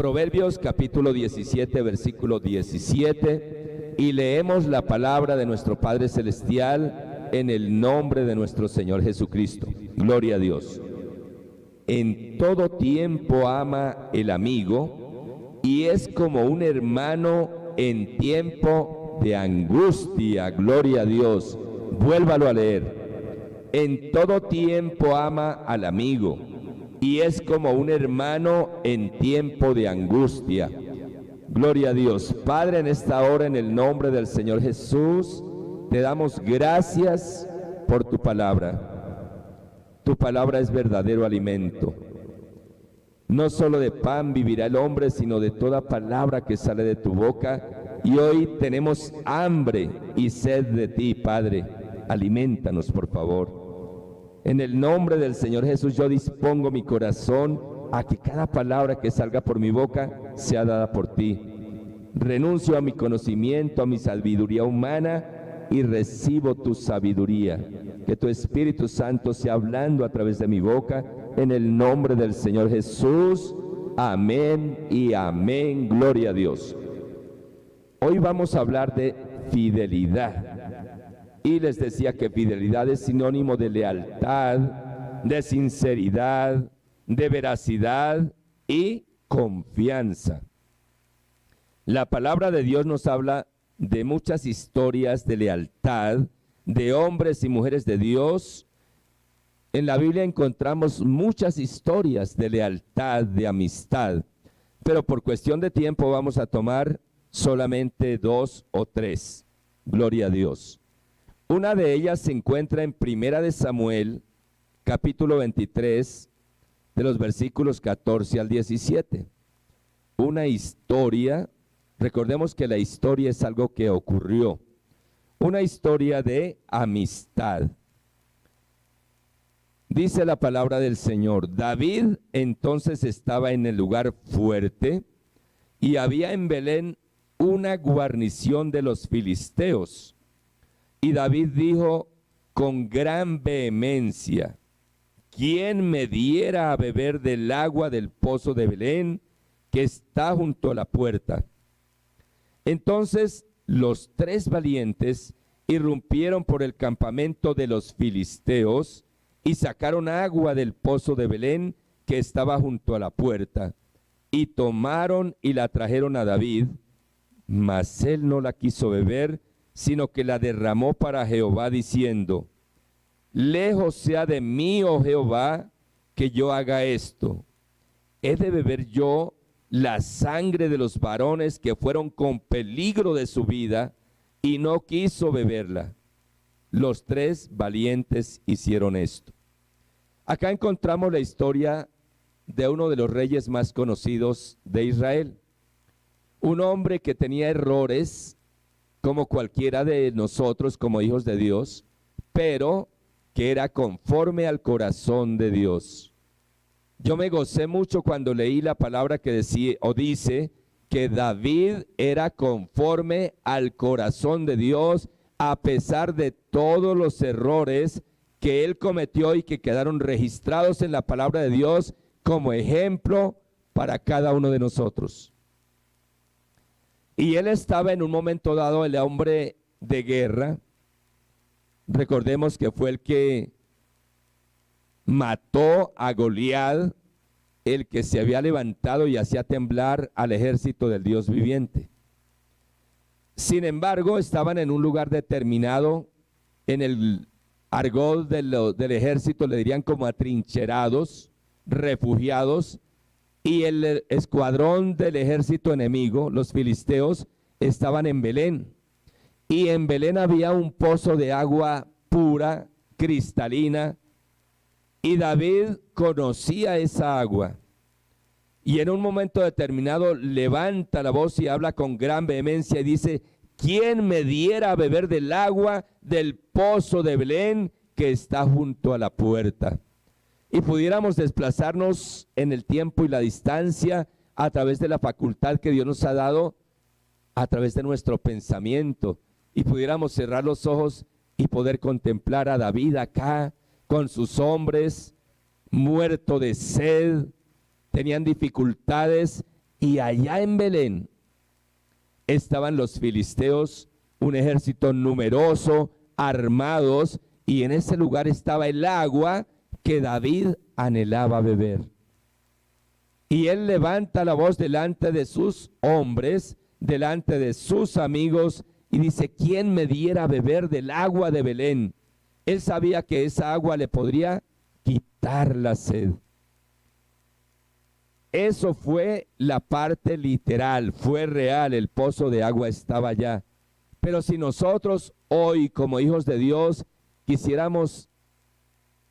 Proverbios capítulo 17, versículo 17, y leemos la palabra de nuestro Padre Celestial en el nombre de nuestro Señor Jesucristo. Gloria a Dios. En todo tiempo ama el amigo y es como un hermano en tiempo de angustia. Gloria a Dios. Vuélvalo a leer. En todo tiempo ama al amigo y es como un hermano en tiempo de angustia. Gloria a Dios. Padre, en esta hora, en el nombre del Señor Jesús, te damos gracias por tu palabra. Tu palabra es verdadero alimento. No solo de pan vivirá el hombre, sino de toda palabra que sale de tu boca. Y hoy tenemos hambre y sed de ti, Padre. Aliméntanos, por favor. En el nombre del Señor Jesús, yo dispongo mi corazón a que cada palabra que salga por mi boca sea dada por ti. Renuncio a mi conocimiento, a mi sabiduría humana y recibo tu sabiduría. Que tu Espíritu Santo sea hablando a través de mi boca, en el nombre del Señor Jesús. Amén y amén. Gloria a Dios. Hoy vamos a hablar de fidelidad. Y les decía que fidelidad es sinónimo de lealtad, de sinceridad, de veracidad y confianza. La palabra de Dios nos habla de muchas historias de lealtad, de hombres y mujeres de Dios. En la Biblia encontramos muchas historias de lealtad, de amistad, pero por cuestión de tiempo vamos a tomar solamente 2 o 3. Gloria a Dios. Una de ellas se encuentra en Primera de Samuel, capítulo 23, de los versículos 14 al 17. Una historia, recordemos que la historia es algo que ocurrió. Una historia de amistad. Dice la palabra del Señor: David entonces estaba en el lugar fuerte y había en Belén una guarnición de los filisteos. Y David dijo con gran vehemencia: ¿quién me diera a beber del agua del pozo de Belén que está junto a la puerta? Entonces los 3 valientes irrumpieron por el campamento de los filisteos y sacaron agua del pozo de Belén que estaba junto a la puerta, y tomaron y la trajeron a David, mas él no la quiso beber, sino que la derramó para Jehová, diciendo: lejos sea de mí, oh Jehová, que yo haga esto. ¿He de beber yo la sangre de los varones que fueron con peligro de su vida? Y no quiso beberla. Los 3 valientes hicieron esto. Acá encontramos la historia de uno de los reyes más conocidos de Israel. Un hombre que tenía errores, como cualquiera de nosotros como hijos de Dios, pero que era conforme al corazón de Dios. Yo me gocé mucho cuando leí la palabra que decía o dice que David era conforme al corazón de Dios, a pesar de todos los errores que él cometió y que quedaron registrados en la palabra de Dios como ejemplo para cada uno de nosotros. Y él estaba en un momento dado, el hombre de guerra. Recordemos que fue el que mató a Goliat, el que se había levantado y hacía temblar al ejército del Dios viviente. Sin embargo, estaban en un lugar determinado, en el argot del ejército le dirían como atrincherados, refugiados, y el escuadrón del ejército enemigo, los filisteos, estaban en Belén. Y en Belén había un pozo de agua pura, cristalina, y David conocía esa agua. Y en un momento determinado levanta la voz y habla con gran vehemencia y dice: ¿quién me diera a beber del agua del pozo de Belén que está junto a la puerta? Y pudiéramos desplazarnos en el tiempo y la distancia a través de la facultad que Dios nos ha dado, a través de nuestro pensamiento, y pudiéramos cerrar los ojos y poder contemplar a David acá con sus hombres, muerto de sed, tenían dificultades Y allá en Belén estaban los filisteos, un ejército numeroso, armados, y en ese lugar estaba el agua que David anhelaba beber. Y él levanta la voz delante de sus hombres, delante de sus amigos, y dice: ¿quién me diera a beber del agua de Belén? Él sabía que esa agua le podría quitar la sed. Eso fue la parte literal, fue real, el pozo de agua estaba allá. Pero si nosotros hoy, como hijos de Dios, quisiéramos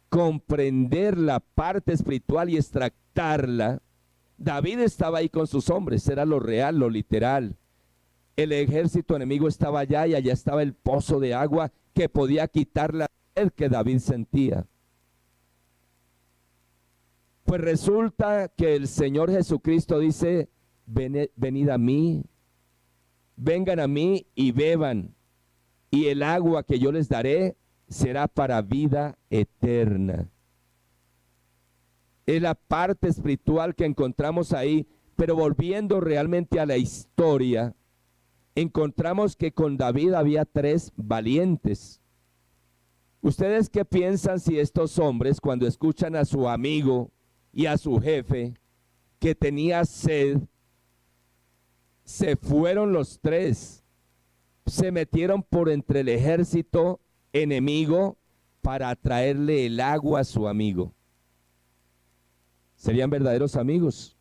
comprender la parte espiritual y extractarla, David estaba ahí con sus hombres, era lo real, lo literal. El ejército enemigo estaba allá y allá estaba el pozo de agua que podía quitar la sed que David sentía. Pues resulta que el Señor Jesucristo dice: venid a mí, vengan a mí y beban, y el agua que yo les daré será para vida eterna. Es la parte espiritual que encontramos ahí, pero volviendo realmente a la historia, encontramos que con David había 3 valientes. ¿Ustedes qué piensan si estos hombres, cuando escuchan a su amigo y a su jefe que tenía sed, se fueron los 3, se metieron por entre el ejército enemigo para traerle el agua a su amigo? ¿Serían verdaderos amigos?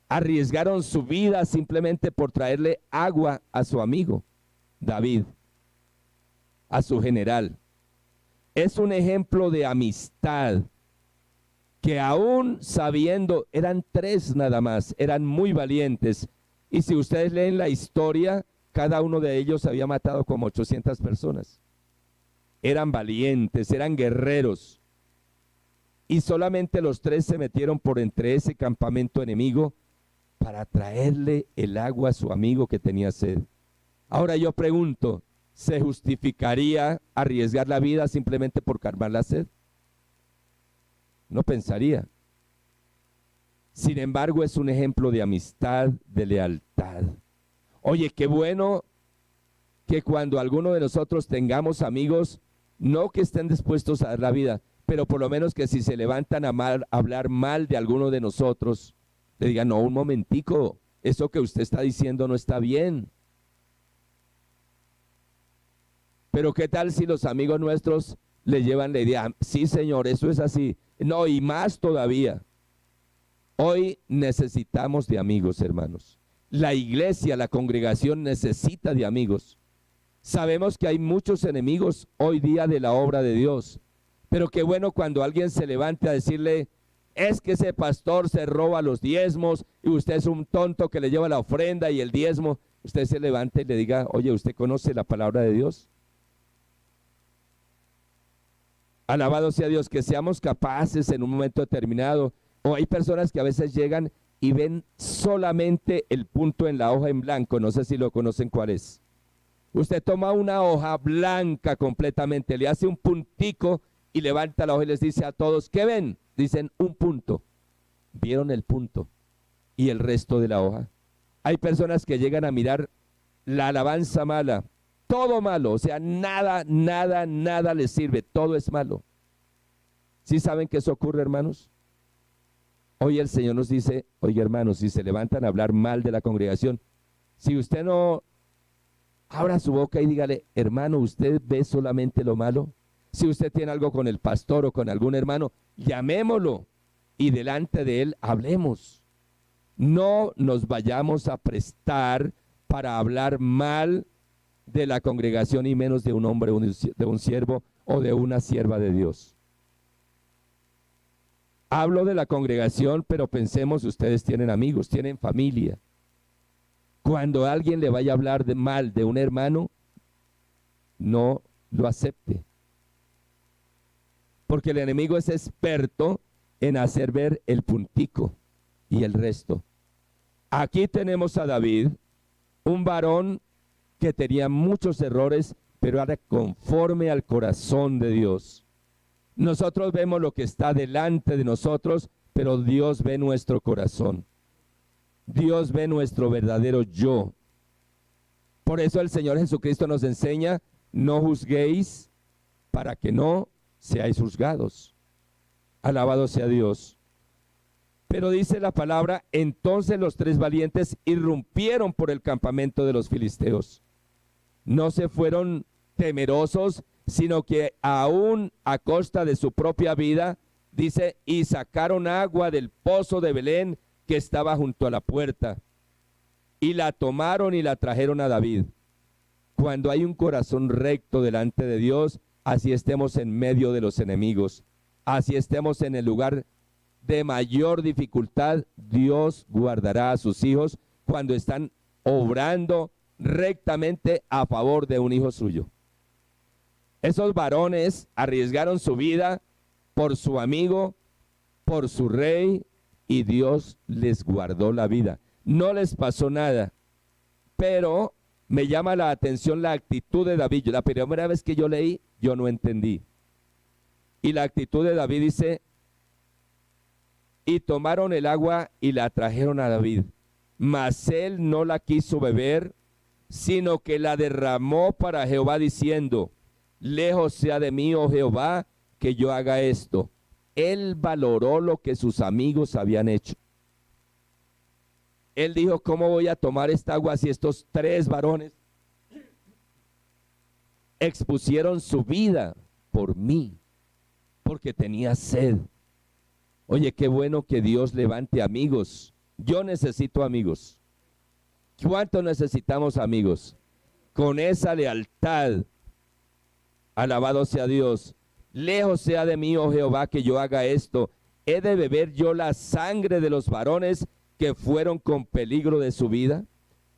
Arriesgaron su vida simplemente por traerle agua a su amigo David, a su general. Es un ejemplo de amistad que aún sabiendo, eran 3 nada más, eran muy valientes. Y si ustedes leen la historia, cada uno de ellos había matado como 800 personas. Eran valientes, eran guerreros. Y solamente los 3 se metieron por entre ese campamento enemigo para traerle el agua a su amigo que tenía sed. Ahora yo pregunto, ¿se justificaría arriesgar la vida simplemente por calmar la sed? No pensaría. Sin embargo, es un ejemplo de amistad, de lealtad. Oye, qué bueno que cuando alguno de nosotros tengamos amigos, no que estén dispuestos a dar la vida, pero por lo menos que si se levantan a hablar mal de alguno de nosotros, le digan: no, un momentico, eso que usted está diciendo no está bien. Pero ¿qué tal si los amigos nuestros le llevan la idea? Sí, señor, eso es así. No, y más todavía. Hoy necesitamos de amigos, hermanos. La iglesia, la congregación necesita de amigos. Sabemos que hay muchos enemigos hoy día de la obra de Dios. Pero qué bueno cuando alguien se levante a decirle: es que ese pastor se roba los diezmos y usted es un tonto que le lleva la ofrenda y el diezmo. Usted se levante y le diga: oye, ¿usted conoce la palabra de Dios? Alabado sea Dios, que seamos capaces en un momento determinado. O hay personas que a veces llegan y ven solamente el punto en la hoja en blanco. No sé si lo conocen cuál es. Usted toma una hoja blanca completamente, le hace un puntico y levanta la hoja y les dice a todos: ¿qué ven? Dicen: un punto. ¿Vieron el punto? ¿Y el resto de la hoja? Hay personas que llegan a mirar la alabanza mala, todo malo, o sea, nada les sirve, todo es malo. ¿Sí saben que eso ocurre, hermanos? Hoy el Señor nos dice: oye, hermanos, si se levantan a hablar mal de la congregación, si usted no abra su boca y dígale: hermano, ¿usted ve solamente lo malo? Si usted tiene algo con el pastor o con algún hermano, llamémoslo y delante de él hablemos. No nos vayamos a prestar para hablar mal de la congregación y menos de un hombre, de un siervo o de una sierva de Dios. Hablo de la congregación, pero pensemos, ustedes tienen amigos, tienen familia. Cuando alguien le vaya a hablar mal de un hermano, no lo acepte. Porque el enemigo es experto en hacer ver el puntico y el resto. Aquí tenemos a David, un varón que tenía muchos errores, pero era conforme al corazón de Dios. Nosotros vemos lo que está delante de nosotros, pero Dios ve nuestro corazón. Dios ve nuestro verdadero yo. Por eso el Señor Jesucristo nos enseña, no juzguéis para que no seáis juzgados. Alabado sea Dios. Pero dice la palabra, entonces los tres valientes irrumpieron por el campamento de los filisteos. No se fueron temerosos, sino que aún a costa de su propia vida, dice, y sacaron agua del pozo de Belén que estaba junto a la puerta, y la tomaron y la trajeron a David. Cuando hay un corazón recto delante de Dios, así estemos en medio de los enemigos, así estemos en el lugar de mayor dificultad, Dios guardará a sus hijos cuando están obrando rectamente a favor de un hijo suyo. Esos varones arriesgaron su vida por su amigo, por su rey, y Dios les guardó la vida. No les pasó nada, pero me llama la atención la actitud de David. La primera vez que yo leí, yo no entendí. Y la actitud de David dice, y tomaron el agua y la trajeron a David, mas él no la quiso beber, sino que la derramó para Jehová, diciendo, lejos sea de mí, oh Jehová, que yo haga esto. Él valoró lo que sus amigos habían hecho. Él dijo, ¿cómo voy a tomar esta agua si estos tres varones expusieron su vida por mí? Porque tenía sed. Oye, qué bueno que Dios levante amigos. Yo necesito amigos. ¿Cuánto necesitamos amigos? Con esa lealtad. Alabado sea Dios. Lejos sea de mí, oh Jehová, que yo haga esto. ¿He de beber yo la sangre de los varones que fueron con peligro de su vida?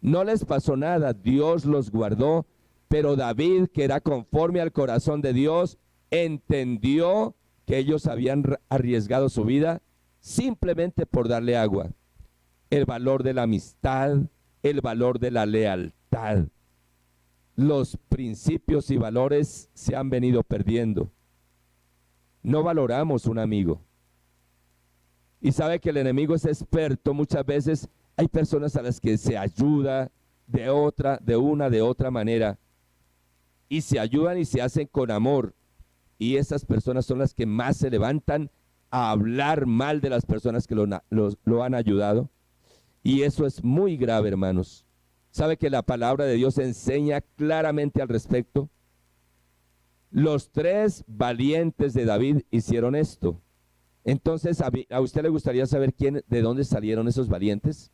No les pasó nada, Dios los guardó, pero David, que era conforme al corazón de Dios, entendió que ellos habían arriesgado su vida simplemente por darle agua. El valor de la amistad, el valor de la lealtad. Los principios y valores se han venido perdiendo. No valoramos un amigo. Y sabe que el enemigo es experto. Muchas veces hay personas a las que se ayuda de otra manera. Y se ayudan y se hacen con amor. Y esas personas son las que más se levantan a hablar mal de las personas que lo han ayudado. Y eso es muy grave, hermanos. ¿Sabe que la palabra de Dios enseña claramente al respecto? Los tres valientes de David hicieron esto. Entonces, ¿a usted le gustaría saber de dónde salieron esos valientes?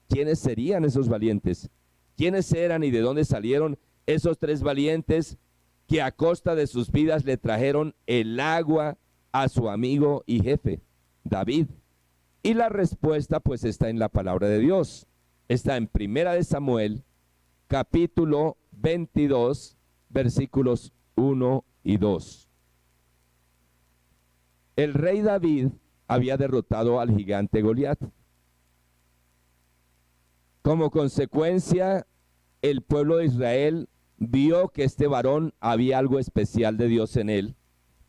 ¿Quiénes serían esos valientes? ¿Quiénes eran y de dónde salieron esos tres valientes que a costa de sus vidas le trajeron el agua a su amigo y jefe, David? Y la respuesta pues está en la palabra de Dios. Está en Primera de Samuel, capítulo 22, versículos 1 y 2. El rey David había derrotado al gigante Goliat. Como consecuencia, el pueblo de Israel vio que este varón había algo especial de Dios en él,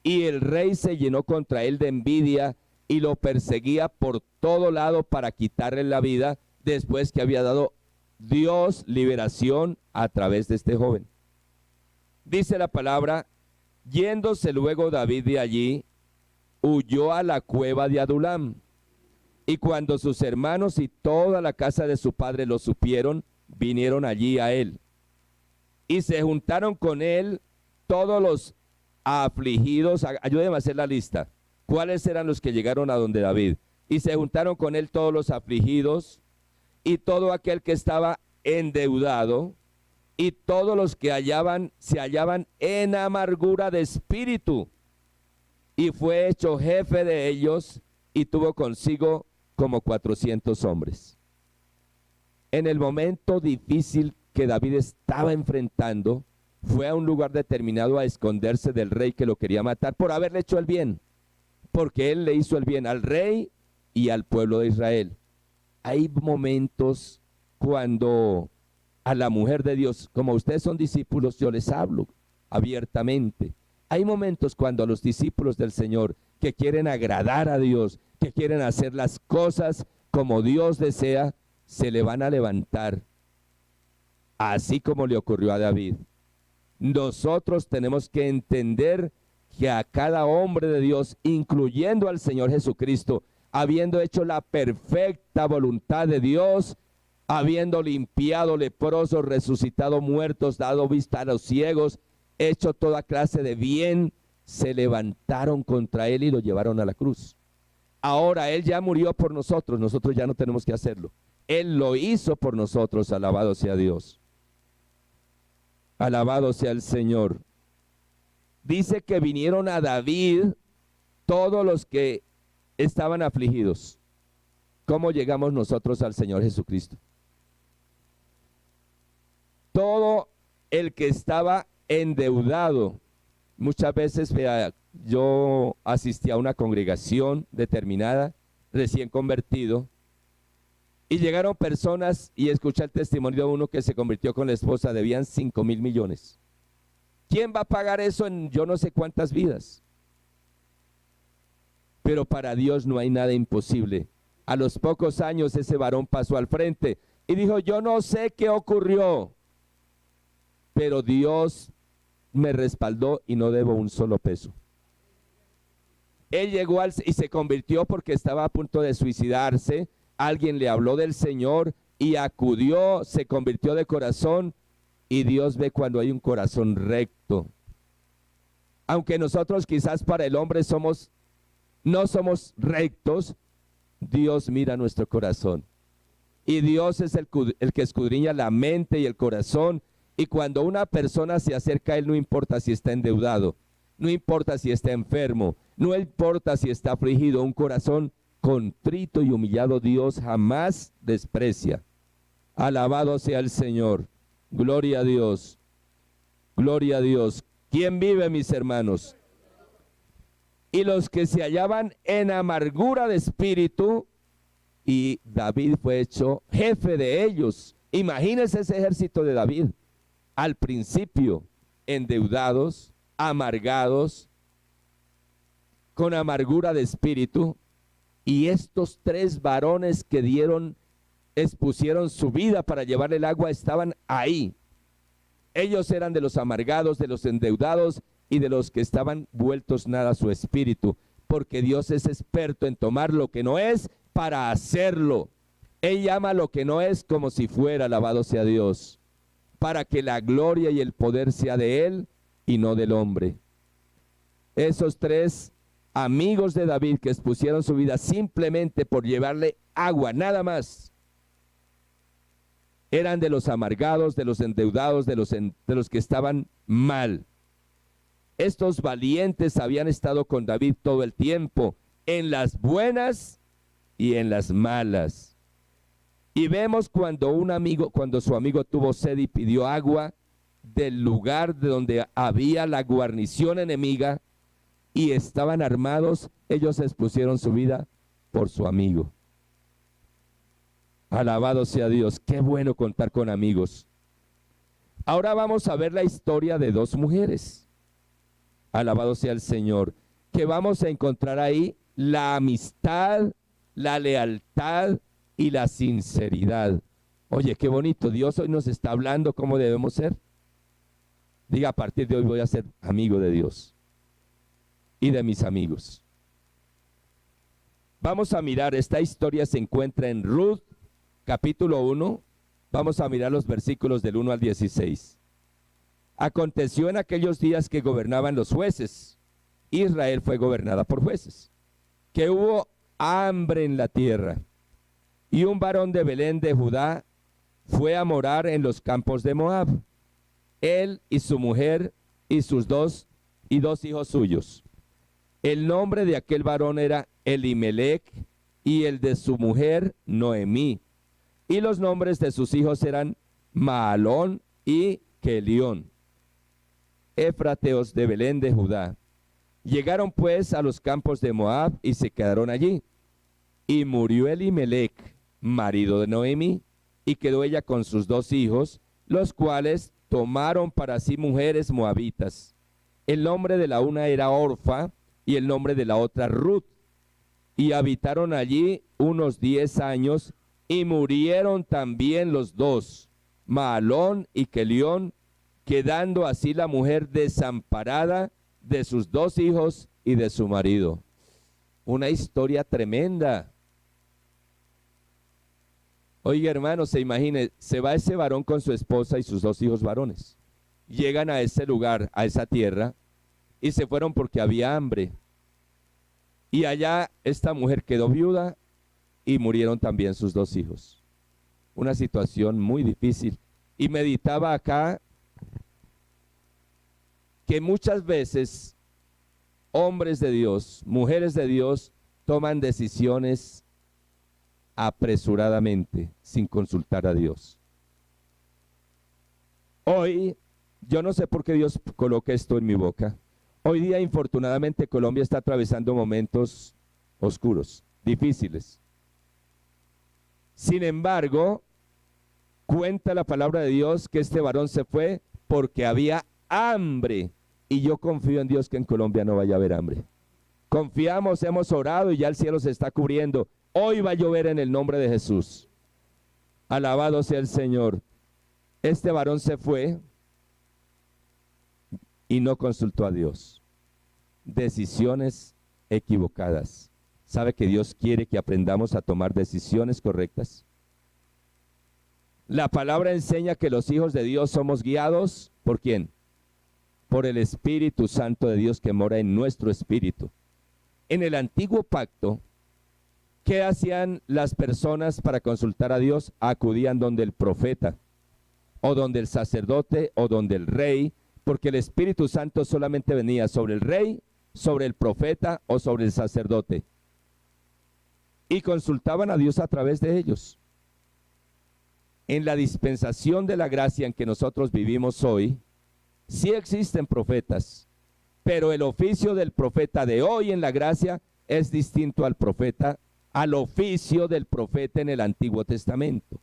y el rey se llenó contra él de envidia y lo perseguía por todo lado para quitarle la vida después que había dado Dios liberación a través de este joven. Dice la palabra, yéndose luego David de allí, huyó a la cueva de Adulam. Y cuando sus hermanos y toda la casa de su padre lo supieron, vinieron allí a él. Y se juntaron con él todos los afligidos. Ayúdenme a hacer la lista. ¿Cuáles eran los que llegaron a donde David? Y se juntaron con él todos los afligidos y todo aquel que estaba endeudado y todos los que se hallaban en amargura de espíritu. Y fue hecho jefe de ellos y tuvo consigo como 400 hombres. En el momento difícil que David estaba enfrentando, fue a un lugar determinado a esconderse del rey que lo quería matar por haberle hecho el bien, porque él le hizo el bien al rey y al pueblo de Israel. Hay momentos cuando a la mujer de Dios, como ustedes son discípulos, yo les hablo abiertamente. Hay momentos cuando a los discípulos del Señor que quieren agradar a Dios, que quieren hacer las cosas como Dios desea, se le van a levantar, así como le ocurrió a David. Nosotros tenemos que entender que a cada hombre de Dios, incluyendo al Señor Jesucristo, habiendo hecho la perfecta voluntad de Dios, habiendo limpiado leprosos, resucitado muertos, dado vista a los ciegos, hecho toda clase de bien, se levantaron contra él y lo llevaron a la cruz. Ahora él ya murió por nosotros, nosotros ya no tenemos que hacerlo. Él lo hizo por nosotros, alabado sea Dios. Alabado sea el Señor. Dice que vinieron a David todos los que estaban afligidos. ¿Cómo llegamos nosotros al Señor Jesucristo? Todo el que estaba endeudado. Muchas veces yo asistí a una congregación determinada, recién convertido, y llegaron personas y escuché el testimonio de uno que se convirtió con la esposa, debían 5.000 millones. ¿Quién va a pagar eso en yo no sé cuántas vidas? Pero para Dios no hay nada imposible. A los pocos años ese varón pasó al frente y dijo, yo no sé qué ocurrió, pero Dios me respaldó y no debo un solo peso. Él llegó y se convirtió porque estaba a punto de suicidarse. Alguien le habló del Señor y acudió, se convirtió de corazón, y Dios ve cuando hay un corazón recto. Aunque nosotros quizás para el hombre no somos rectos, Dios mira nuestro corazón. Y Dios es el que escudriña la mente y el corazón. Y cuando una persona se acerca a Él, no importa si está endeudado, no importa si está enfermo, no importa si está afligido, un corazón contrito y humillado Dios jamás desprecia. Alabado sea el Señor. Gloria a Dios. Gloria a Dios. ¿Quién vive, mis hermanos? Y los que se hallaban en amargura de espíritu, y David fue hecho jefe de ellos. Imagínense ese ejército de David. Al principio, endeudados, amargados, con amargura de espíritu, y estos 3 varones que expusieron su vida para llevar el agua, estaban ahí. Ellos eran de los amargados, de los endeudados y de los que estaban vueltos nada a su espíritu, porque Dios es experto en tomar lo que no es para hacerlo. Él llama lo que no es como si fuera, alabado sea Dios, para que la gloria y el poder sea de Él y no del hombre. Esos 3 amigos de David que expusieron su vida simplemente por llevarle agua, nada más, eran de los amargados, de los endeudados, de los que estaban mal. Estos valientes habían estado con David todo el tiempo, en las buenas y en las malas. Y vemos cuando su amigo tuvo sed y pidió agua del lugar de donde había la guarnición enemiga y estaban armados, ellos expusieron su vida por su amigo. Alabado sea Dios, qué bueno contar con amigos. Ahora vamos a ver la historia de 2 mujeres. Alabado sea el Señor, que vamos a encontrar ahí la amistad, la lealtad y la sinceridad. Oye, qué bonito, Dios hoy nos está hablando cómo debemos ser. Diga, a partir de hoy voy a ser amigo de Dios y de mis amigos. Vamos a mirar, esta historia se encuentra en Ruth, capítulo 1. Vamos a mirar los versículos del 1 al 16. Aconteció en aquellos días que gobernaban los jueces. Israel fue gobernada por jueces. Que hubo hambre en la tierra. Y un varón de Belén de Judá fue a morar en los campos de Moab. Él y su mujer y sus dos hijos suyos. El nombre de aquel varón era Elimelech y el de su mujer Noemí. Y los nombres de sus hijos eran Maalón y Kelión, éfrateos de Belén de Judá. Llegaron pues a los campos de Moab y se quedaron allí. Y murió Elimelech, marido de Noemí, y quedó ella con sus 2 hijos, los cuales tomaron para sí mujeres moabitas. El nombre de la una era Orfa y el nombre de la otra Ruth. Y habitaron allí unos 10 años, Y murieron también los dos, Mahalón y Quelión, quedando así la mujer desamparada de sus dos hijos y de su marido. Una historia tremenda. Oiga, hermano, se imagine, se va ese varón con su esposa y sus dos hijos varones. Llegan a ese lugar, a esa tierra, y se fueron porque había hambre. Y allá esta mujer quedó viuda y murieron también sus dos hijos. Una situación muy difícil. Y meditaba acá que muchas veces hombres de Dios, mujeres de Dios, toman decisiones apresuradamente, sin consultar a Dios. Hoy, yo no sé por qué Dios coloca esto en mi boca. Hoy día, infortunadamente, Colombia está atravesando momentos oscuros, difíciles. Sin embargo, cuenta la palabra de Dios que este varón se fue porque había hambre. Y yo confío en Dios que en Colombia no vaya a haber hambre. Confiamos, hemos orado y ya el cielo se está cubriendo. Hoy va a llover en el nombre de Jesús. Alabado sea el Señor. Este varón se fue y no consultó a Dios. Decisiones equivocadas. ¿Sabe que Dios quiere que aprendamos a tomar decisiones correctas? La palabra enseña que los hijos de Dios somos guiados, ¿por quién? Por el Espíritu Santo de Dios que mora en nuestro espíritu. En el antiguo pacto, ¿qué hacían las personas para consultar a Dios? Acudían donde el profeta, o donde el sacerdote, o donde el rey, porque el Espíritu Santo solamente venía sobre el rey, sobre el profeta o sobre el sacerdote. Y consultaban a Dios a través de ellos. En la dispensación de la gracia en que nosotros vivimos hoy, sí existen profetas, pero el oficio del profeta de hoy en la gracia es distinto al oficio del profeta en el Antiguo Testamento.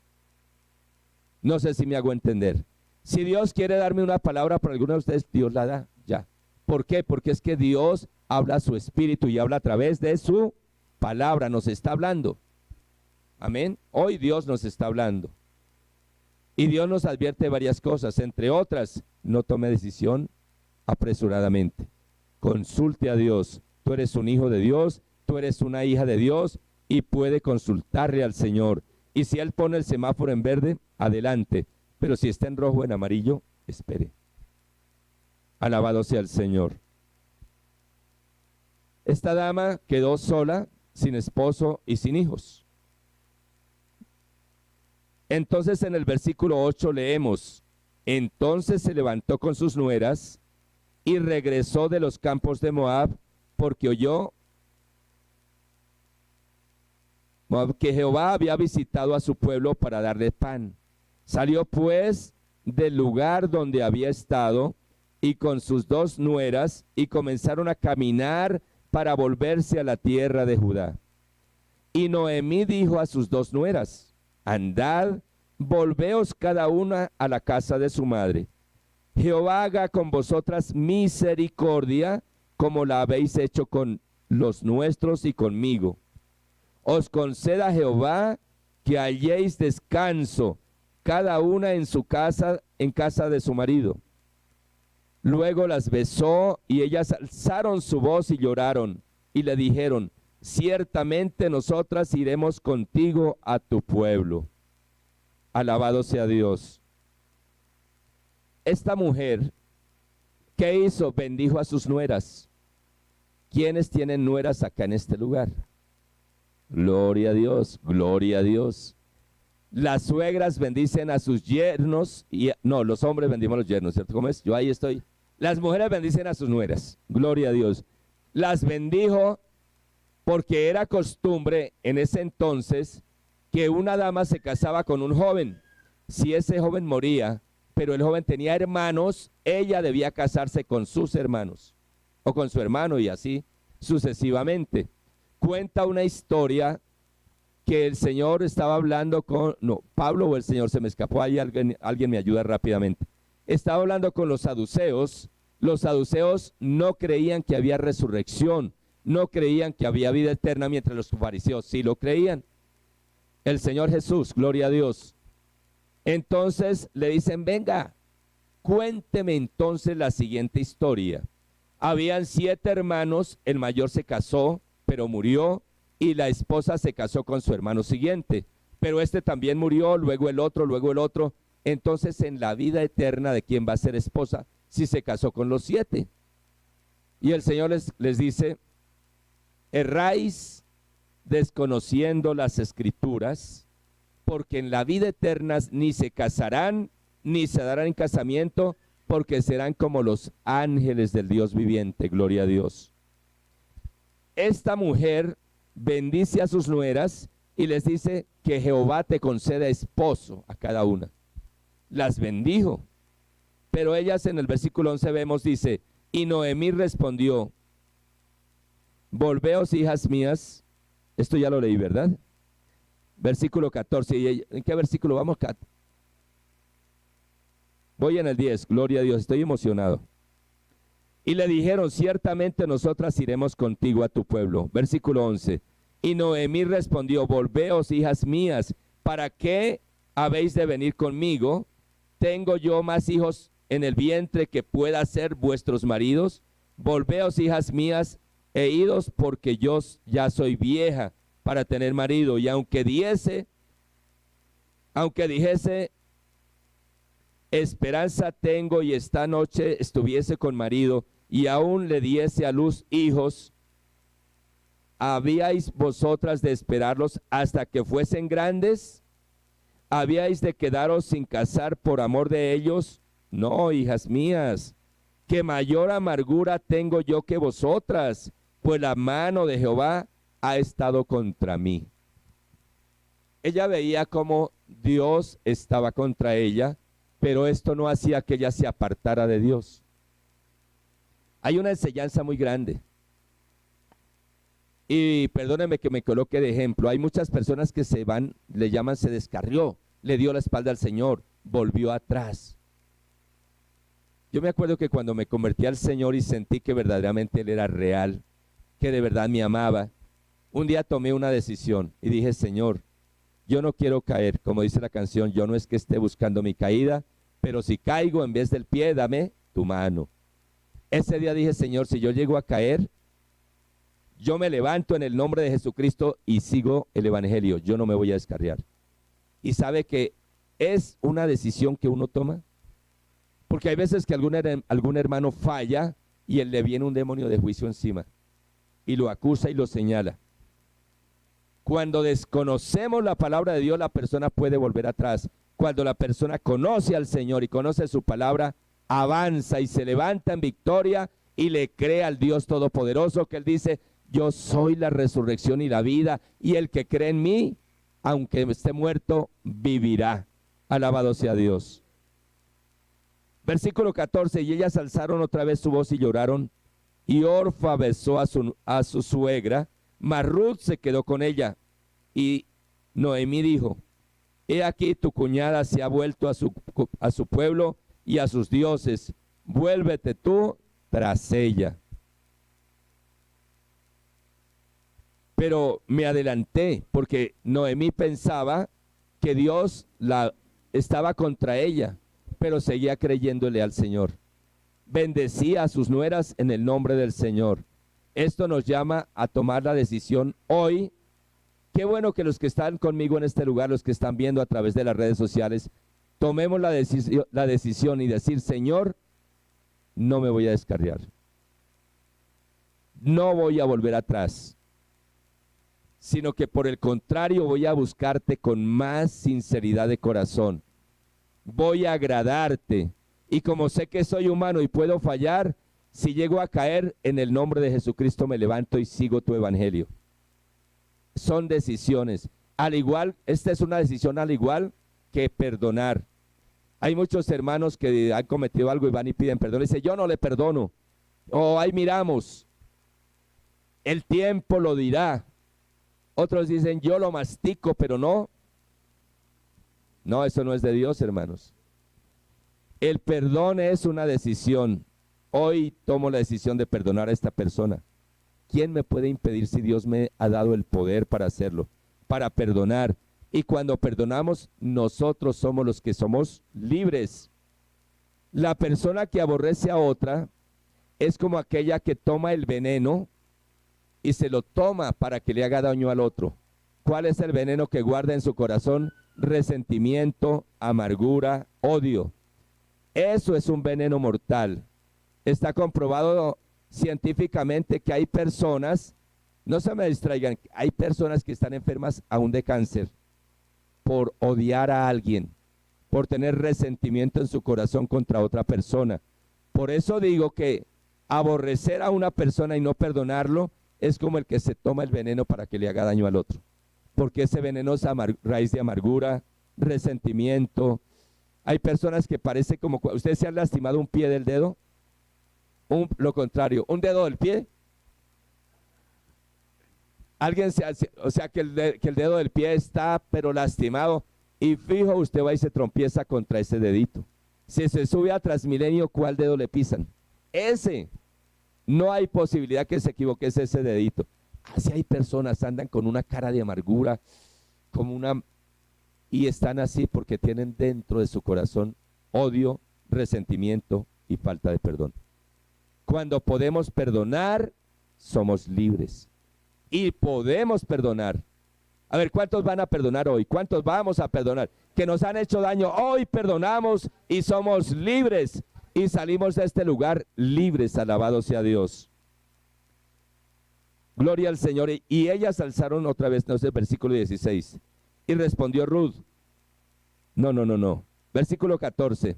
No sé si me hago entender. Si Dios quiere darme una palabra para alguno de ustedes, Dios la da, ya. ¿Por qué? Porque es que Dios habla a su espíritu y habla a través de su palabra, nos está hablando. Amén. Hoy Dios nos está hablando. Y Dios nos advierte varias cosas, entre otras, no tome decisión apresuradamente. Consulte a Dios. Tú eres un hijo de Dios, tú eres una hija de Dios y puede consultarle al Señor. Y si Él pone el semáforo en verde, adelante. Pero si está en rojo o en amarillo, espere. Alabado sea el Señor. Esta dama quedó sola, sin esposo y sin hijos. Entonces en el versículo 8 leemos: entonces se levantó con sus nueras y regresó de los campos de Moab, porque oyó que Jehová había visitado a su pueblo para darle pan. Salió pues del lugar donde había estado y con sus dos nueras y comenzaron a caminar para volverse a la tierra de Judá. Y Noemí dijo a sus dos nueras: andad, volveos cada una a la casa de su madre. Jehová haga con vosotras misericordia, como la habéis hecho con los nuestros y conmigo. Os conceda Jehová que halléis descanso, cada una en su casa, en casa de su marido. Luego las besó y ellas alzaron su voz y lloraron, y le dijeron: ciertamente nosotras iremos contigo a tu pueblo. Alabado sea Dios. Esta mujer, ¿qué hizo? Bendijo a sus nueras. ¿Quiénes tienen nueras acá en este lugar? Gloria a Dios, gloria a Dios. Las suegras bendicen a sus yernos, no, los hombres bendimos a los yernos, ¿cierto? ¿Cómo es? Yo ahí estoy. Las mujeres bendicen a sus nueras, gloria a Dios. Las bendijo porque era costumbre en ese entonces que una dama se casaba con un joven. Si ese joven moría, pero el joven tenía hermanos, ella debía casarse con sus hermanos, o con su hermano, y así sucesivamente. Cuenta una historia que el Señor estaba hablando con, no, Pablo o el Señor, se me escapó ahí, alguien me ayuda rápidamente. Estaba hablando con los saduceos. Los saduceos no creían que había resurrección, no creían que había vida eterna, mientras los fariseos sí lo creían. El Señor Jesús, gloria a Dios. Entonces le dicen, venga, cuénteme entonces la siguiente historia. Habían 7 hermanos, el mayor se casó, pero murió, y la esposa se casó con su hermano siguiente. Pero este también murió, luego el otro, luego el otro. Entonces, en la vida eterna, ¿de quién va a ser esposa? Si se casó con los 7. Y el Señor les dice, erráis desconociendo las Escrituras, porque en la vida eterna ni se casarán, ni se darán en casamiento, porque serán como los ángeles del Dios viviente, gloria a Dios. Esta mujer bendice a sus nueras y les dice que Jehová te conceda esposo a cada una. Las bendijo, pero ellas en el versículo 11 vemos, dice, y Noemí respondió, volveos, hijas mías. Esto ya lo leí, ¿verdad? Versículo 14. ¿En qué versículo vamos, Kat? Voy en el 10, gloria a Dios, estoy emocionado. Y le dijeron, ciertamente nosotras iremos contigo a tu pueblo. Versículo 11. Y Noemí respondió, volveos, hijas mías, ¿para qué habéis de venir conmigo? ¿Tengo yo más hijos en el vientre que pueda ser vuestros maridos? Volveos, hijas mías, e idos, porque yo ya soy vieja para tener marido. Y aunque dijese, esperanza tengo y esta noche estuviese con marido, y aún le diese a luz hijos, ¿habíais vosotras de esperarlos hasta que fuesen grandes? ¿Habíais de quedaros sin casar por amor de ellos? No, hijas mías, que mayor amargura tengo yo que vosotras, pues la mano de Jehová ha estado contra mí. Ella veía cómo Dios estaba contra ella, pero esto no hacía que ella se apartara de Dios. Hay una enseñanza muy grande. Y perdónenme que me coloque de ejemplo. Hay muchas personas que se van, le llaman, se descarrió, le dio la espalda al Señor, volvió atrás. Yo me acuerdo que cuando me convertí al Señor y sentí que verdaderamente Él era real, que de verdad me amaba, un día tomé una decisión y dije, Señor, yo no quiero caer, como dice la canción, yo no es que esté buscando mi caída, pero si caigo, en vez del pie, dame tu mano. Ese día dije, Señor, si yo llego a caer, yo me levanto en el nombre de Jesucristo y sigo el evangelio, yo no me voy a descarriar. Y sabe que es una decisión que uno toma, porque hay veces que algún hermano falla y él le viene un demonio de juicio encima y lo acusa y lo señala. Cuando desconocemos la palabra de Dios, la persona puede volver atrás. Cuando la persona conoce al Señor y conoce su palabra, avanza y se levanta en victoria y le cree al Dios Todopoderoso, que Él dice, yo soy la resurrección y la vida, y el que cree en mí, aunque esté muerto, vivirá. Alabado sea Dios. Versículo 14, y ellas alzaron otra vez su voz y lloraron, y Orfa besó a su suegra, mas Ruth se quedó con ella. Y Noemí dijo, he aquí tu cuñada se ha vuelto a su pueblo y a sus dioses, vuélvete tú tras ella. Pero me adelanté porque Noemí pensaba que Dios estaba contra ella, pero seguía creyéndole al Señor. Bendecía a sus nueras en el nombre del Señor. Esto nos llama a tomar la decisión hoy. Qué bueno que los que están conmigo en este lugar, los que están viendo a través de las redes sociales, tomemos la decisión y decir, Señor, no me voy a descarriar. No voy a volver atrás, sino que por el contrario voy a buscarte con más sinceridad de corazón. Voy a agradarte. Y como sé que soy humano y puedo fallar, si llego a caer, en el nombre de Jesucristo me levanto y sigo tu evangelio. Son decisiones. Al igual, esta es una decisión al igual que perdonar. Hay muchos hermanos que han cometido algo y van y piden perdón. Dice, yo no le perdono. O ahí miramos. El tiempo lo dirá. Otros dicen, yo lo mastico, pero no. No, eso no es de Dios, hermanos. El perdón es una decisión. Hoy tomo la decisión de perdonar a esta persona. ¿Quién me puede impedir si Dios me ha dado el poder para hacerlo? Para perdonar. Y cuando perdonamos, nosotros somos los que somos libres. La persona que aborrece a otra es como aquella que toma el veneno y se lo toma para que le haga daño al otro. ¿Cuál es el veneno que guarda en su corazón? Resentimiento, amargura, odio. Eso es un veneno mortal. Está comprobado científicamente que hay personas, no se me distraigan, hay personas que están enfermas aún de cáncer por odiar a alguien, por tener resentimiento en su corazón contra otra persona. Por eso digo que aborrecer a una persona y no perdonarlo es como el que se toma el veneno para que le haga daño al otro. Porque ese veneno es raíz de amargura, resentimiento. Hay personas que parece como, ¿ustedes se han lastimado un pie del dedo? Lo contrario, un dedo del pie. Alguien o sea que el dedo del pie está pero lastimado y fijo usted va y se trompieza contra ese dedito. Si se sube a Transmilenio, ¿cuál dedo le pisan? Ese. No hay posibilidad que se equivoque, es ese dedito. Así hay personas, andan con una cara de amargura, y están así porque tienen dentro de su corazón odio, resentimiento y falta de perdón. Cuando podemos perdonar, somos libres. Y podemos perdonar. A ver, ¿cuántos van a perdonar hoy? ¿Cuántos vamos a perdonar? Que nos han hecho daño, hoy perdonamos y somos libres. Y salimos de este lugar libres, alabado sea Dios. Gloria al Señor. Y ellas alzaron otra vez, no sé, versículo 16. Y respondió Ruth. No. Versículo 14.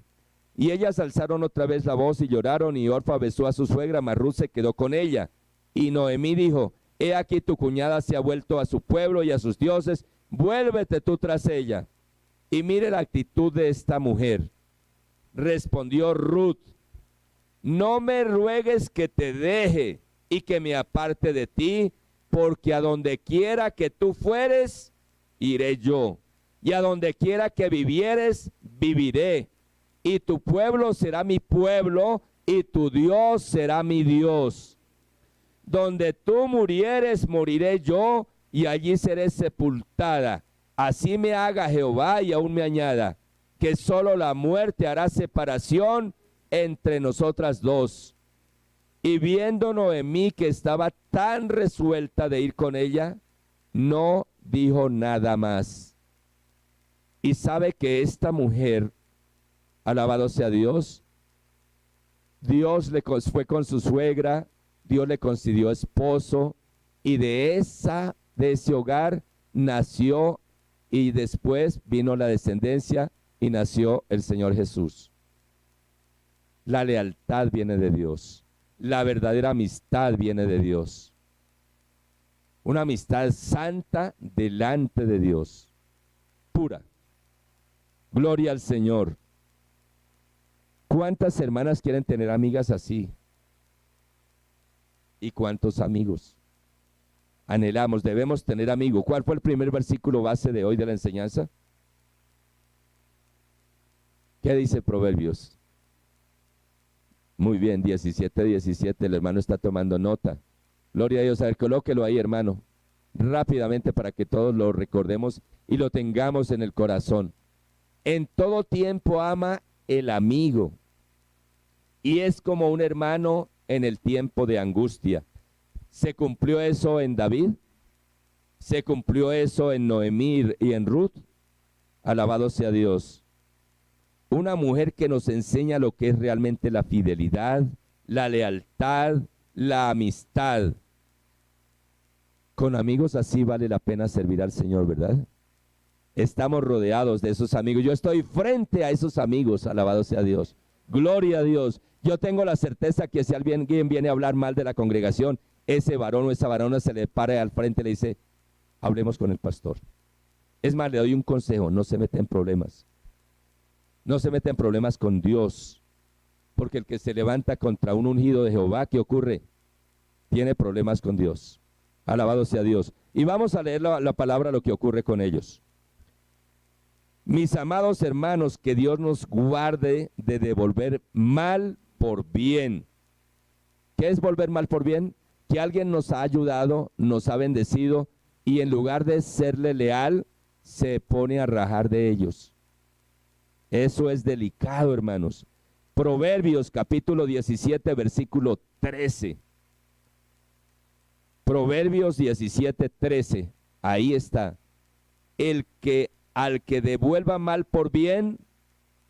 Y ellas alzaron otra vez la voz y lloraron, y Orfa besó a su suegra, mas Ruth se quedó con ella. Y Noemí dijo: he aquí tu cuñada se ha vuelto a su pueblo y a sus dioses, vuélvete tú tras ella. Y mire la actitud de esta mujer. Respondió Ruth: no me ruegues que te deje y que me aparte de ti, porque a donde quiera que tú fueres, iré yo, y a donde quiera que vivieres, viviré, y tu pueblo será mi pueblo, y tu Dios será mi Dios. Donde tú murieres, moriré yo, y allí seré sepultada. Así me haga Jehová y aún me añada, que solo la muerte hará separación entre nosotras dos. Y viendo Noemí que estaba tan resuelta de ir con ella, no dijo nada más. Y sabe que esta mujer, alabado sea Dios, Dios fue con su suegra, Dios le concedió esposo, y de ese hogar nació, y después vino la descendencia y nació el Señor Jesús. La lealtad viene de Dios. La verdadera amistad viene de Dios. Una amistad santa delante de Dios. Pura. Gloria al Señor. ¿Cuántas hermanas quieren tener amigas así? ¿Y cuántos amigos? Anhelamos, debemos tener amigos. ¿Cuál fue el primer versículo base de hoy de la enseñanza? ¿Qué dice Proverbios? Muy bien, 17, el hermano está tomando nota. Gloria a Dios, a ver, colóquelo ahí, hermano, rápidamente para que todos lo recordemos y lo tengamos en el corazón. En todo tiempo ama el amigo, y es como un hermano en el tiempo de angustia. ¿Se cumplió eso en David? ¿Se cumplió eso en Noemí y en Ruth? Alabado sea Dios. Una mujer que nos enseña lo que es realmente la fidelidad, la lealtad, la amistad. Con amigos así vale la pena servir al Señor, ¿verdad? Estamos rodeados de esos amigos. Yo estoy frente a esos amigos, alabado sea Dios. Gloria a Dios. Yo tengo la certeza que si alguien viene a hablar mal de la congregación, ese varón o esa varona se le para al frente y le dice: hablemos con el pastor. Es más, le doy un consejo: no se meta en problemas. No se meta en problemas con Dios, porque el que se levanta contra un ungido de Jehová, ¿qué ocurre? Tiene problemas con Dios. Alabado sea Dios. Y vamos a leer la palabra, lo que ocurre con ellos. Mis amados hermanos, que Dios nos guarde de devolver mal por bien. ¿Qué es volver mal por bien? Que alguien nos ha ayudado, nos ha bendecido, y en lugar de serle leal, se pone a rajar de ellos. Eso es delicado, hermanos. Proverbios capítulo 17, versículo 13. Proverbios 17, 13. Ahí está. Al que devuelva mal por bien,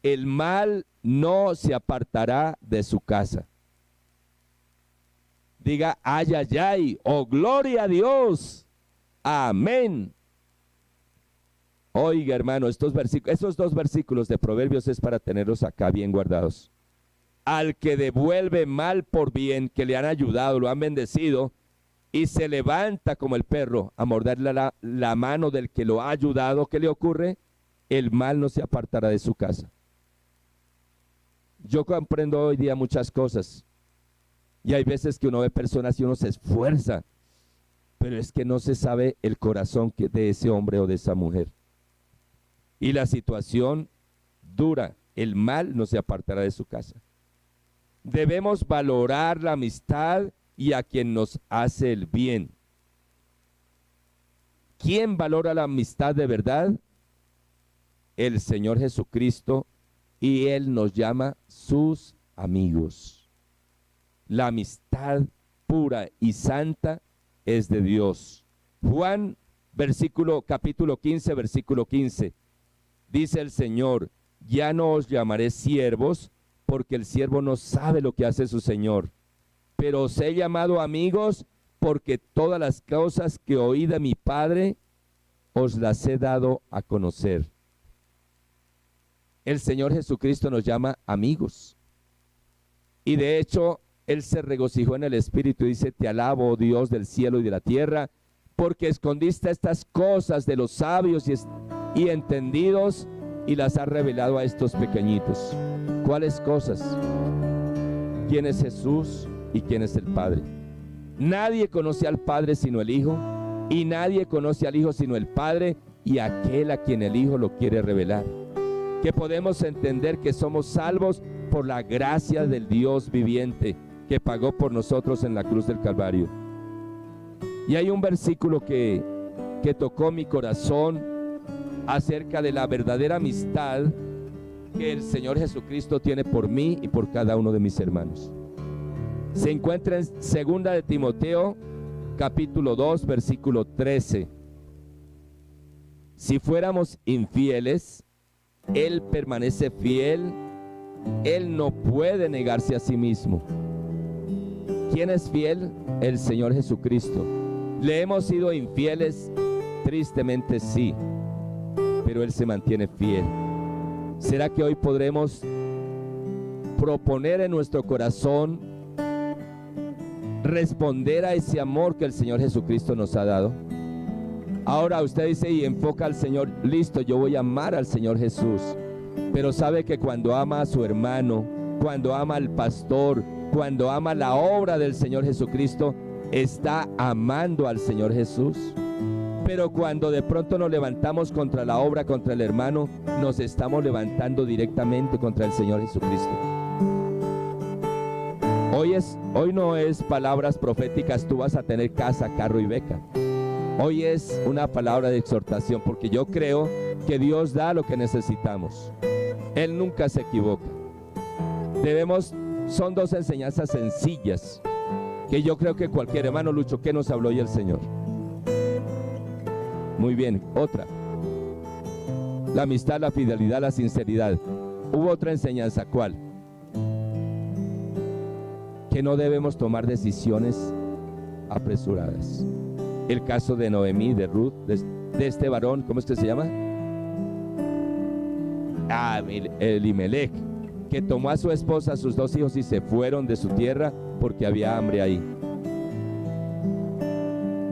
el mal no se apartará de su casa. Diga, ay, ay, ay, oh, gloria a Dios. Amén. Oiga, hermano, esos dos versículos de Proverbios es para tenerlos acá bien guardados. Al que devuelve mal por bien, que le han ayudado, lo han bendecido, y se levanta como el perro a morderle la mano del que lo ha ayudado, ¿qué le ocurre? El mal no se apartará de su casa. Yo comprendo hoy día muchas cosas, y hay veces que uno ve personas y uno se esfuerza, pero es que no se sabe el corazón de ese hombre o de esa mujer. Y la situación dura, el mal no se apartará de su casa. Debemos valorar la amistad y a quien nos hace el bien. ¿Quién valora la amistad de verdad? El Señor Jesucristo, y Él nos llama sus amigos. La amistad pura y santa es de Dios. Juan, capítulo 15, versículo 15. Dice el Señor, ya no os llamaré siervos, porque el siervo no sabe lo que hace su Señor. Pero os he llamado amigos, porque todas las cosas que oí de mi Padre, os las he dado a conocer. El Señor Jesucristo nos llama amigos. Y de hecho, Él se regocijó en el Espíritu y dice, te alabo, oh Dios del cielo y de la tierra, porque escondiste estas cosas de los sabios y entendidos y las has revelado a estos pequeñitos. ¿Cuáles cosas? ¿Quién es Jesús y quién es el Padre? Nadie conoce al Padre sino el Hijo, y nadie conoce al Hijo sino el Padre y aquel a quien el Hijo lo quiere revelar. Que podemos entender que somos salvos por la gracia del Dios viviente que pagó por nosotros en la cruz del Calvario. Y hay un versículo que tocó mi corazón acerca de la verdadera amistad que el Señor Jesucristo tiene por mí y por cada uno de mis hermanos. Se encuentra en 2 de Timoteo, capítulo 2, versículo 13. Si fuéramos infieles, Él permanece fiel, Él no puede negarse a sí mismo. ¿Quién es fiel? El Señor Jesucristo. ¿Le hemos sido infieles? Tristemente sí, pero Él se mantiene fiel. ¿Será que hoy podremos proponer en nuestro corazón responder a ese amor que el Señor Jesucristo nos ha dado? Ahora usted dice y enfoca al Señor, listo, yo voy a amar al Señor Jesús, pero sabe que cuando ama a su hermano, cuando ama al pastor, cuando ama la obra del Señor Jesucristo, está amando al Señor Jesús. Pero cuando de pronto nos levantamos contra la obra, contra el hermano, nos estamos levantando directamente contra el Señor Jesucristo. Hoy no es palabras proféticas, tú vas a tener casa, carro y beca. Hoy es una palabra de exhortación, porque yo creo que Dios da lo que necesitamos. Él nunca se equivoca. Son dos enseñanzas sencillas que yo creo que cualquier hermano, Lucho, ¿qué nos habló hoy el Señor? Muy bien, otra. La amistad, la fidelidad, la sinceridad. Hubo otra enseñanza, ¿cuál? Que no debemos tomar decisiones apresuradas. El caso de Noemí, de Ruth, de este varón, ¿cómo es que se llama? Elimelech, que tomó a su esposa, a sus 2 hijos y se fueron de su tierra porque había hambre ahí.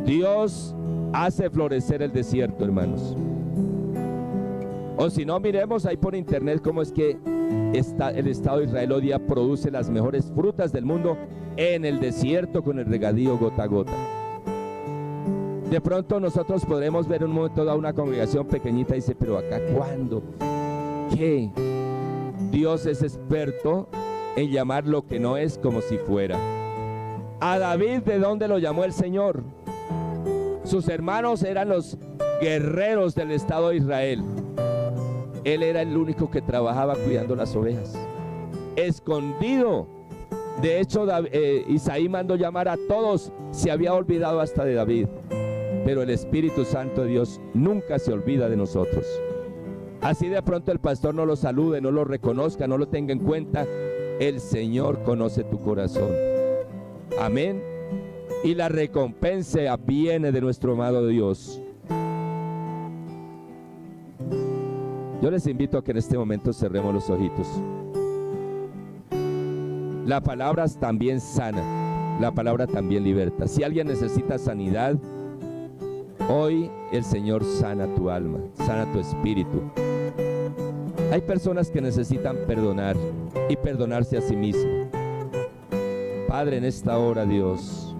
Dios hace florecer el desierto, hermanos. O si no, miremos ahí por internet cómo es que el Estado de Israel hoy día produce las mejores frutas del mundo en el desierto con el regadío gota a gota. De pronto nosotros podremos ver en un momento dado una congregación pequeñita y dice, pero acá ¿cuándo? ¿Qué? Dios es experto en llamar lo que no es como si fuera. A David, ¿de dónde lo llamó el Señor? Sus hermanos eran los guerreros del Estado de Israel. Él era el único que trabajaba cuidando las ovejas, escondido. De hecho, Isaí mandó llamar a todos, se había olvidado hasta de David. Pero el Espíritu Santo de Dios nunca se olvida de nosotros. Así de pronto el pastor no lo salude, no lo reconozca, no lo tenga en cuenta, el Señor conoce tu corazón. Amén. Y la recompensa viene de nuestro amado Dios. Yo les invito a que en este momento cerremos los ojitos. La palabra también sana, la palabra también liberta. Si alguien necesita sanidad, hoy el Señor sana tu alma, sana tu espíritu. Hay personas que necesitan perdonar y perdonarse a sí mismos. Padre, en esta hora, Dios,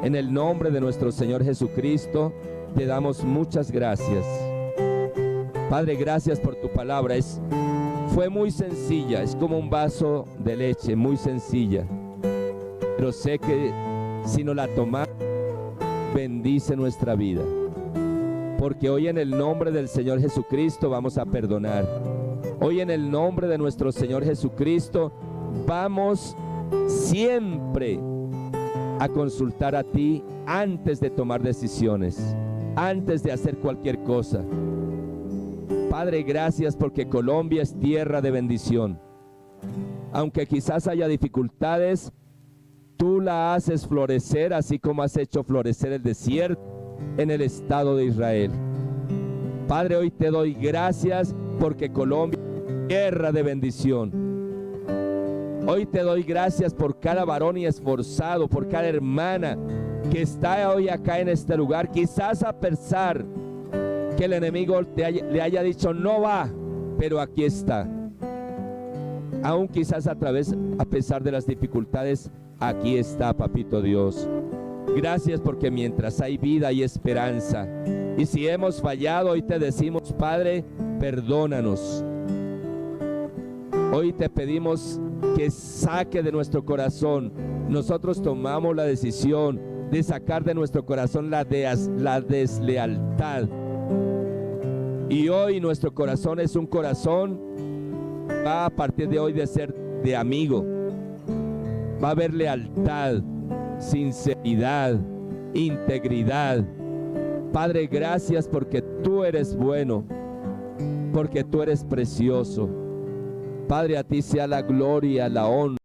en el nombre de nuestro Señor Jesucristo, te damos muchas gracias. Padre, gracias por tu palabra. Fue muy sencilla, es como un vaso de leche, muy sencilla. Pero sé que si no la tomamos, bendice nuestra vida. Porque hoy en el nombre del Señor Jesucristo vamos a perdonar. Hoy en el nombre de nuestro Señor Jesucristo vamos siempre a consultar a ti antes de tomar decisiones, antes de hacer cualquier cosa. Padre, gracias porque Colombia es tierra de bendición. Aunque quizás haya dificultades, tú la haces florecer, así como has hecho florecer el desierto en el Estado de Israel. Padre, hoy te doy gracias porque Colombia es tierra de bendición. Hoy te doy gracias por cada varón y esforzado, por cada hermana que está hoy acá en este lugar, quizás a pesar que el enemigo le haya dicho no va, pero aquí está. Aún quizás a pesar de las dificultades, aquí está, papito Dios. Gracias porque mientras hay vida hay esperanza. Y si hemos fallado, hoy te decimos, Padre, perdónanos. Hoy te pedimos que saque de nuestro corazón. Nosotros tomamos la decisión de sacar de nuestro corazón la deslealtad. Y hoy nuestro corazón es un corazón, va a partir de hoy de ser de amigo. Va a haber lealtad, sinceridad, integridad. Padre, gracias porque tú eres bueno, porque tú eres precioso. Padre, a ti sea la gloria, la honra.